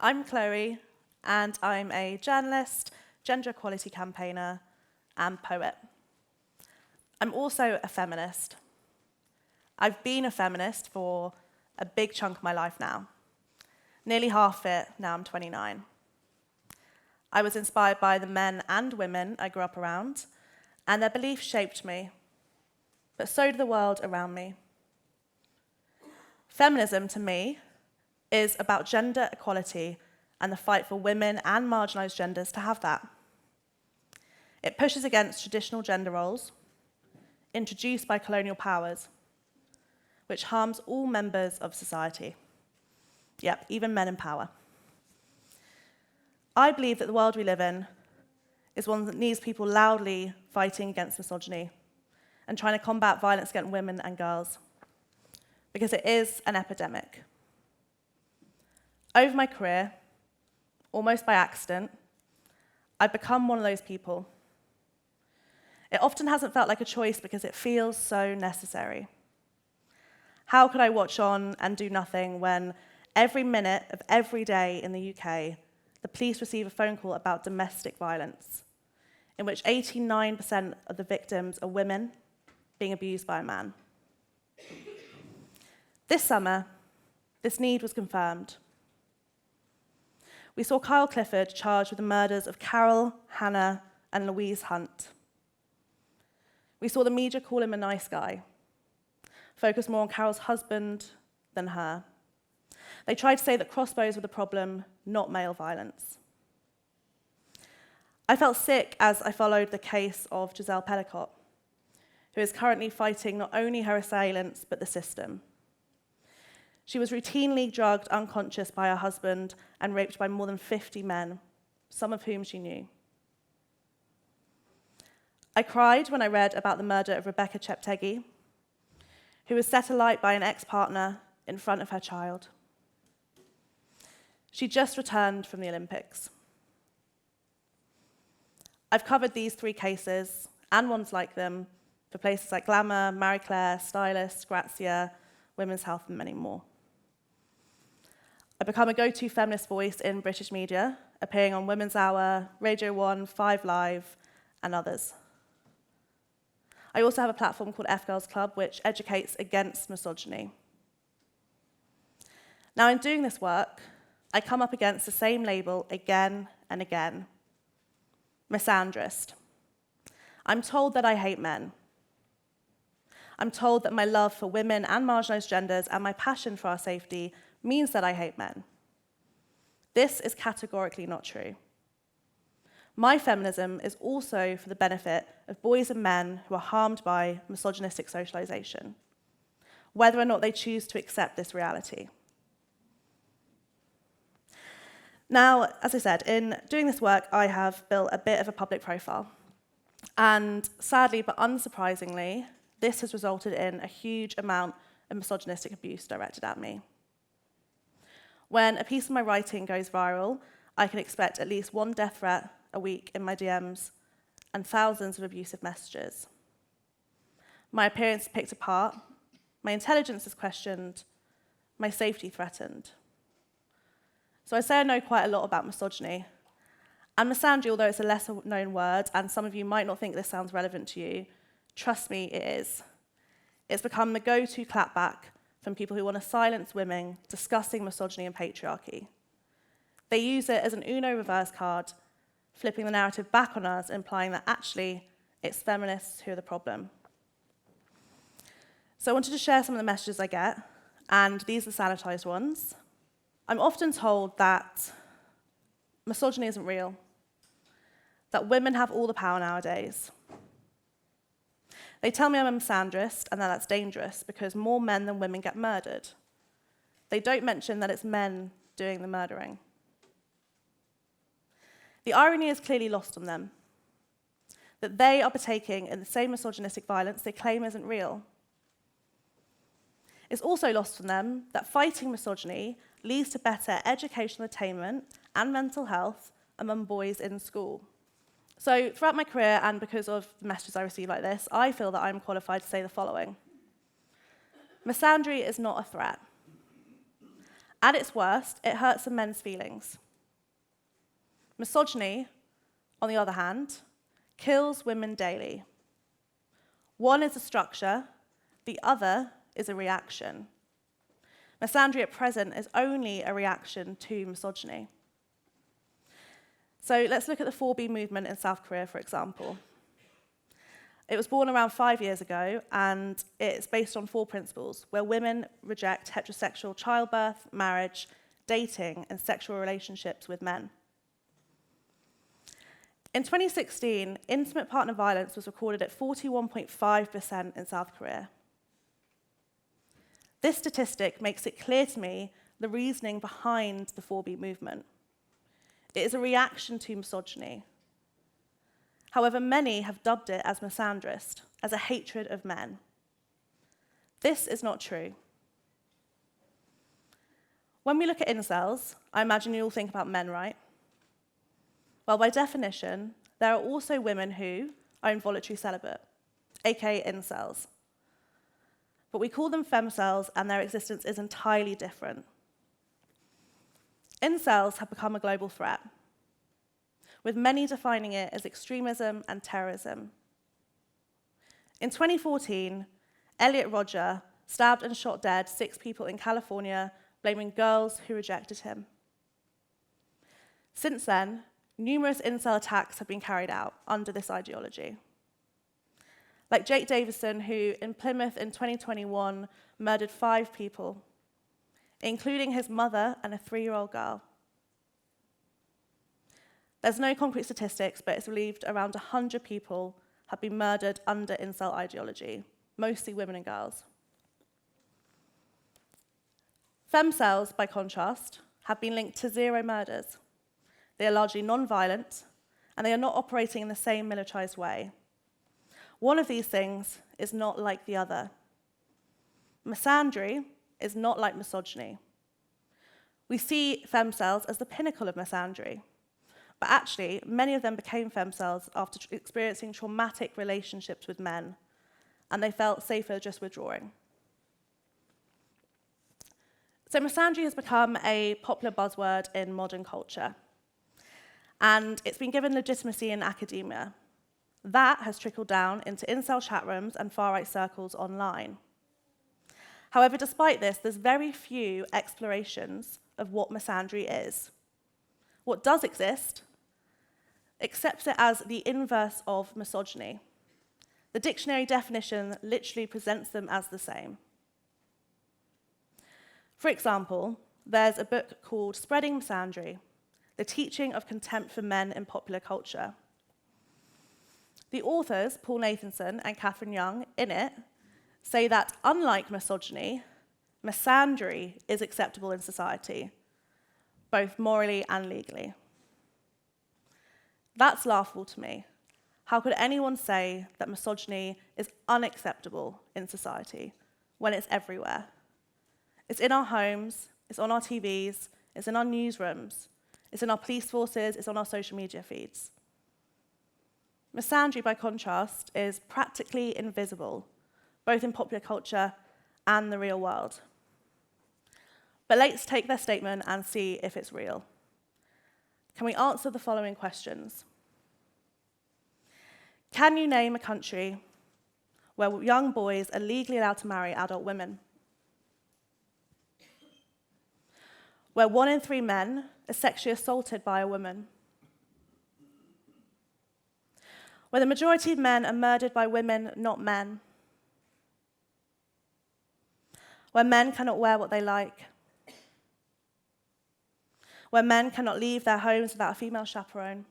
I'm Chloe, and I'm a journalist, gender equality campaigner, and poet. I'm also a feminist. I've been a feminist for a big chunk of my life now. Nearly half it, now I'm 29. I was inspired by the men and women I grew up around, and their beliefs shaped me, but so did the world around me. Feminism, to me, is about gender equality and the fight for women and marginalised genders to have that. It pushes against traditional gender roles introduced by colonial powers, which harms all members of society. Yep, even men in power. I believe that the world we live in is one that needs people loudly fighting against misogyny and trying to combat violence against women and girls, because it is an epidemic. Over my career, almost by accident, I've become one of those people. It often hasn't felt like a choice because it feels so necessary. How could I watch on and do nothing when every minute of every day in the UK, the police receive a phone call about domestic violence, in which 89% of the victims are women being abused by a man? This summer, this need was confirmed. We saw Kyle Clifford charged with the murders of Carol, Hannah, and Louise Hunt. We saw the media call him a nice guy, focus more on Carol's husband than her. They tried to say that crossbows were the problem, not male violence. I felt sick as I followed the case of Giselle Pellicott, who is currently fighting not only her assailants, but the system. She was routinely drugged unconscious by her husband and raped by more than 50 men, some of whom she knew. I cried when I read about the murder of Rebecca Cheptegei, who was set alight by an ex-partner in front of her child. She just returned from the Olympics. I've covered these 3 cases, and ones like them, for places like Glamour, Marie Claire, Stylist, Grazia, Women's Health, and many more. I've become a go-to feminist voice in British media, appearing on Women's Hour, Radio 1, 5 Live, and others. I also have a platform called F Girls Club, which educates against misogyny. Now, in doing this work, I come up against the same label again and again: misandrist. I'm told that I hate men. I'm told that my love for women and marginalised genders and my passion for our safety means that I hate men. This is categorically not true. My feminism is also for the benefit of boys and men who are harmed by misogynistic socialisation, whether or not they choose to accept this reality. Now, as I said, in doing this work, I have built a bit of a public profile. And sadly, but unsurprisingly, this has resulted in a huge amount of misogynistic abuse directed at me. When a piece of my writing goes viral, I can expect at least 1 death threat a week in my DMs and thousands of abusive messages. My appearance is picked apart, my intelligence is questioned, my safety threatened. So I say I know quite a lot about misogyny. And misandry, although it's a lesser known word, and some of you might not think this sounds relevant to you, trust me, it is. It's become the go-to clapback from people who want to silence women discussing misogyny and patriarchy. They use it as an Uno reverse card, flipping the narrative back on us, implying that actually it's feminists who are the problem. So I wanted to share some of the messages I get, and these are the sanitized ones. I'm often told that misogyny isn't real, that women have all the power nowadays. They tell me I'm a misandrist and that that's dangerous because more men than women get murdered. They don't mention that it's men doing the murdering. The irony is clearly lost on them, that they are partaking in the same misogynistic violence they claim isn't real. It's also lost on them that fighting misogyny leads to better educational attainment and mental health among boys in school. So throughout my career, and because of the messages I receive like this, I feel that I'm qualified to say the following: misandry is not a threat. At its worst, it hurts some men's feelings. Misogyny, on the other hand, kills women daily. One is a structure, the other is a reaction. Misandry at present is only a reaction to misogyny. So let's look at the 4B movement in South Korea, for example. It was born around 5 years ago, and it's based on 4 principles, where women reject heterosexual childbirth, marriage, dating, and sexual relationships with men. In 2016, intimate partner violence was recorded at 41.5% in South Korea. This statistic makes it clear to me the reasoning behind the 4B movement. It is a reaction to misogyny. However, many have dubbed it as misandrist, as a hatred of men. This is not true. When we look at incels, I imagine you all think about men, right? Well, by definition, there are also women who are involuntary celibate, aka incels. But we call them femcels, and their existence is entirely different. Incels have become a global threat, with many defining it as extremism and terrorism. In 2014, Elliot Rodger stabbed and shot dead 6 people in California, blaming girls who rejected him. Since then, numerous incel attacks have been carried out under this ideology. Like Jake Davison, who in Plymouth in 2021 murdered 5 people, including his mother and a 3-year-old girl. There's no concrete statistics, but it's believed around 100 people have been murdered under incel ideology, mostly women and girls. Femcels, by contrast, have been linked to 0 murders. They are largely non-violent, and they are not operating in the same militarized way. One of these things is not like the other. Misandry is not like misogyny. We see femcels as the pinnacle of misandry, but actually, many of them became femcels after experiencing traumatic relationships with men, and they felt safer just withdrawing. So misandry has become a popular buzzword in modern culture, and it's been given legitimacy in academia. That has trickled down into incel chat rooms and far-right circles online. However, despite this, there's very few explorations of what misandry is. What does exist accepts it as the inverse of misogyny. The dictionary definition literally presents them as the same. For example, there's a book called Spreading Misandry, The Teaching of Contempt for Men in Popular Culture. The authors, Paul Nathanson and Catherine Young, in it, say that unlike misogyny, misandry is acceptable in society, both morally and legally. That's laughable to me. How could anyone say that misogyny is unacceptable in society when it's everywhere? It's in our homes, it's on our TVs, it's in our newsrooms, it's in our police forces, it's on our social media feeds. Misandry, by contrast, is practically invisible, both in popular culture and the real world. But let's take their statement and see if it's real. Can we answer the following questions? Can you name a country where young boys are legally allowed to marry adult women? Where 1 in 3 men are sexually assaulted by a woman? Where the majority of men are murdered by women, not men? Where men cannot wear what they like? Where men cannot leave their homes without a female chaperone?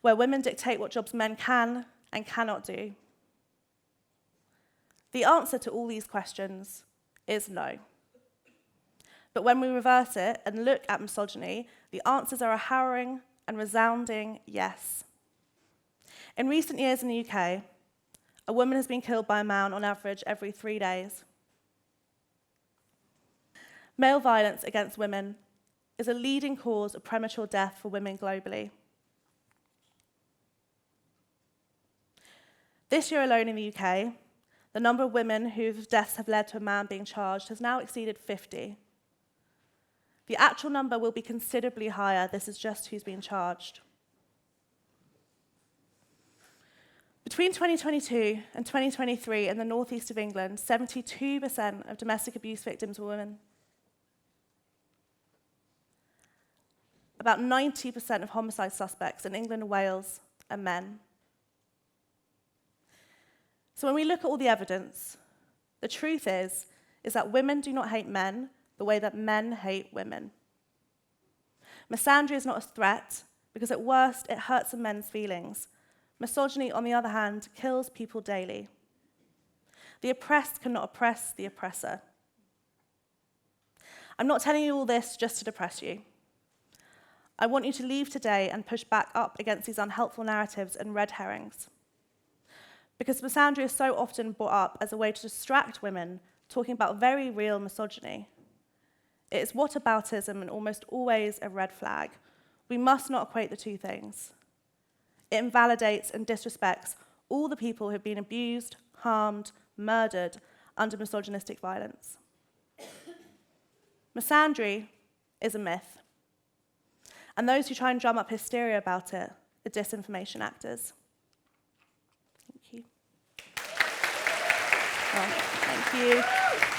Where women dictate what jobs men can and cannot do? The answer to all these questions is no. But when we reverse it and look at misogyny, the answers are a harrowing and resounding yes. In recent years in the UK, a woman has been killed by a man on average every 3 days. Male violence against women is a leading cause of premature death for women globally. This year alone in the UK, the number of women whose deaths have led to a man being charged has now exceeded 50. The actual number will be considerably higher. This is just who's been charged. Between 2022 and 2023 in the northeast of England, 72% of domestic abuse victims were women. About 90% of homicide suspects in England and Wales are men. So when we look at all the evidence, the truth is that women do not hate men the way that men hate women. Misandry is not a threat because at worst it hurts some men's feelings. Misogyny, on the other hand, kills people daily. The oppressed cannot oppress the oppressor. I'm not telling you all this just to depress you. I want you to leave today and push back up against these unhelpful narratives and red herrings. Because misandry is so often brought up as a way to distract women talking about very real misogyny. It is whataboutism and almost always a red flag. We must not equate the two things. It invalidates and disrespects all the people who have been abused, harmed, murdered under misogynistic violence. Misandry is a myth. And those who try and drum up hysteria about it are disinformation actors. Thank you. Well, thank you.